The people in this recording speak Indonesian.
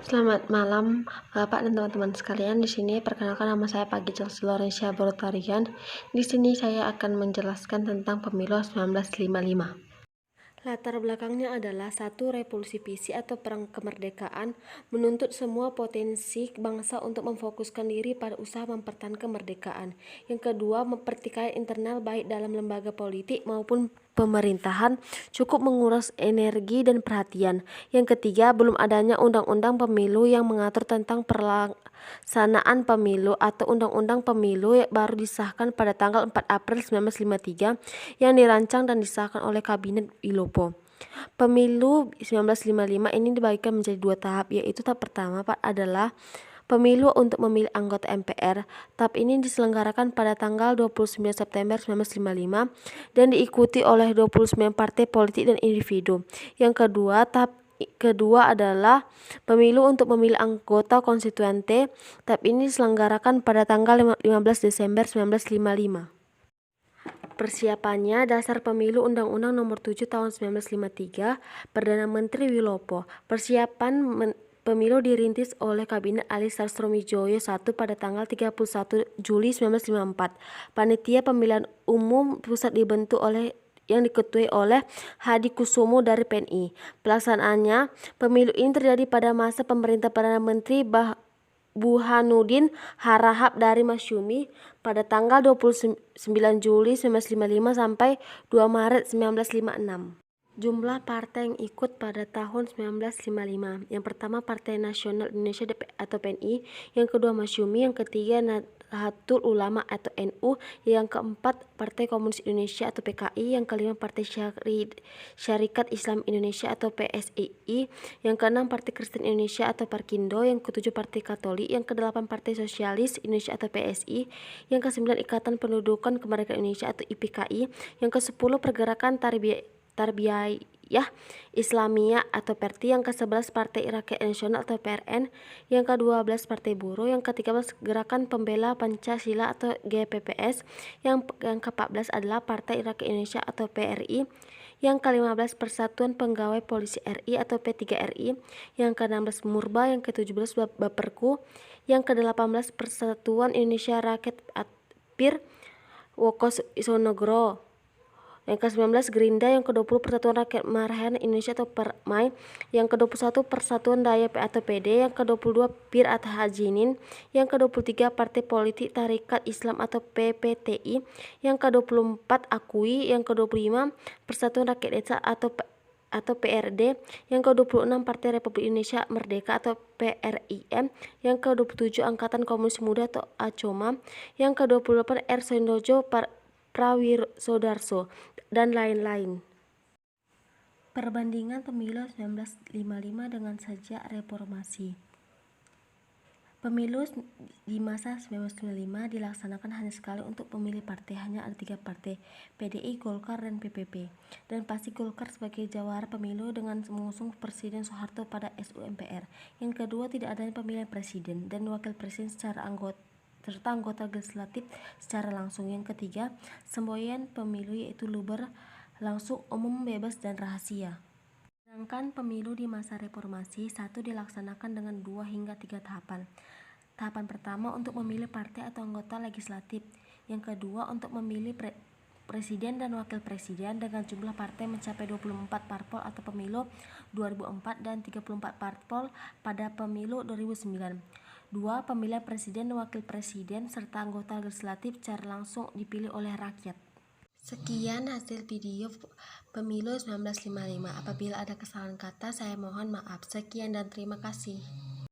Selamat malam, Bapak dan teman-teman sekalian. Di sini perkenalkan, nama saya Pagi Chelsea Lorencia Borotarian. Di sini saya akan menjelaskan tentang pemilu 1955. Latar belakangnya adalah satu, revolusi visi atau perang kemerdekaan menuntut semua potensi bangsa untuk memfokuskan diri pada usaha mempertahankan kemerdekaan. Yang kedua, pertikaian internal baik dalam lembaga politik maupun pemerintahan cukup menguras energi dan perhatian. Yang ketiga, belum adanya undang-undang pemilu yang mengatur tentang pelaksanaan pemilu atau undang-undang pemilu yang baru disahkan pada tanggal 4 April 1953 yang dirancang dan disahkan oleh Kabinet Wilopo. Pemilu 1955 ini dibagikan menjadi dua tahap, yaitu tahap pertama adalah pemilu untuk memilih anggota MPR. Tahap ini diselenggarakan pada tanggal 29 September 1955 dan diikuti oleh 29 partai politik dan individu. Yang kedua, tahap kedua adalah pemilu untuk memilih anggota konstituante. Tahap ini diselenggarakan pada tanggal 15 Desember 1955. Persiapannya, dasar pemilu Undang-Undang Nomor 7 Tahun 1953, Perdana Menteri Wilopo. Persiapan pemilu dirintis oleh Kabinet Ali Sastronidjoyo I pada tanggal 31 Juli 1954. Panitia Pemilihan Umum Pusat dibentuk yang diketuai oleh Hadi Kusumo dari PNI. Pelaksanaannya, pemilu ini terjadi pada masa pemerintah Perdana Menteri Burhanuddin Harahap dari Masyumi pada tanggal 29 Juli 1955 sampai 2 Maret 1956. Jumlah partai yang ikut pada tahun 1955. Yang pertama, Partai Nasional Indonesia atau PNI, yang kedua Masyumi, yang ketiga Nahdlatul Ulama atau NU, yang keempat Partai Komunis Indonesia atau PKI, yang kelima Partai Syarikat Islam Indonesia atau PSII, yang keenam Partai Kristen Indonesia atau Parkindo, yang ketujuh Partai Katolik, yang kedelapan Partai Sosialis Indonesia atau PSI, yang kesembilan Ikatan Pendudukan Kemerdekaan Indonesia atau IPKI, yang kesepuluh Pergerakan Tarbiyah Islamiyah atau PERTI, yang ke-11 Partai Rakyat Nasional atau PRN, yang ke-12 Partai Buruh, yang ke-13 Gerakan Pembela Pancasila atau GPPS, yang ke-14 adalah Partai Rakyat Indonesia atau PRI, yang ke-15 Persatuan Pegawai Polisi RI atau P3RI, yang ke-16 Murba, yang ke-17 Baperku, yang ke-18 Persatuan Indonesia Rakyat PIR Wokosonogoro, yang ke-19 Gerinda, yang ke-20 Persatuan Rakyat Marahan Indonesia atau Permai, yang ke-21 Persatuan Daya atau PD, yang ke-22 PIR atau Hajinin, yang ke-23 Partai Politik Tarekat Islam atau PPTI, yang ke-24 Akui, yang ke-25 Persatuan Rakyat Desa atau PRD, yang ke-26 Partai Republik Indonesia Merdeka atau PRIM, yang ke-27 Angkatan Komunis Muda atau ACOMA, yang ke-28 R. Sondojo Prawisodarso, dan lain-lain. Perbandingan pemilu 1955 dengan sejak reformasi. Pemilu di masa 1955 dilaksanakan hanya sekali untuk pemilih partai, hanya ada 3 partai, PDI, Golkar, dan PPP. Dan pasti Golkar sebagai jawara pemilu dengan mengusung Presiden Soeharto pada SUMPR. Yang kedua, tidak adanya pemilihan presiden dan wakil presiden serta anggota legislatif secara langsung. Yang ketiga, semboyan pemilu yaitu luber, langsung, umum, bebas, dan rahasia. Sedangkan pemilu di masa reformasi dilaksanakan dengan 2 hingga 3 tahapan. Tahapan pertama untuk memilih partai atau anggota legislatif. Yang kedua untuk memilih presiden dan wakil presiden dengan jumlah partai mencapai 24 parpol atau pemilu 2004 dan 34 parpol pada pemilu 2009. 2. Pemilihan presiden dan wakil presiden serta anggota legislatif secara langsung dipilih oleh rakyat. Sekian hasil video pemilu 1955. Apabila ada kesalahan kata, saya mohon maaf. Sekian dan terima kasih.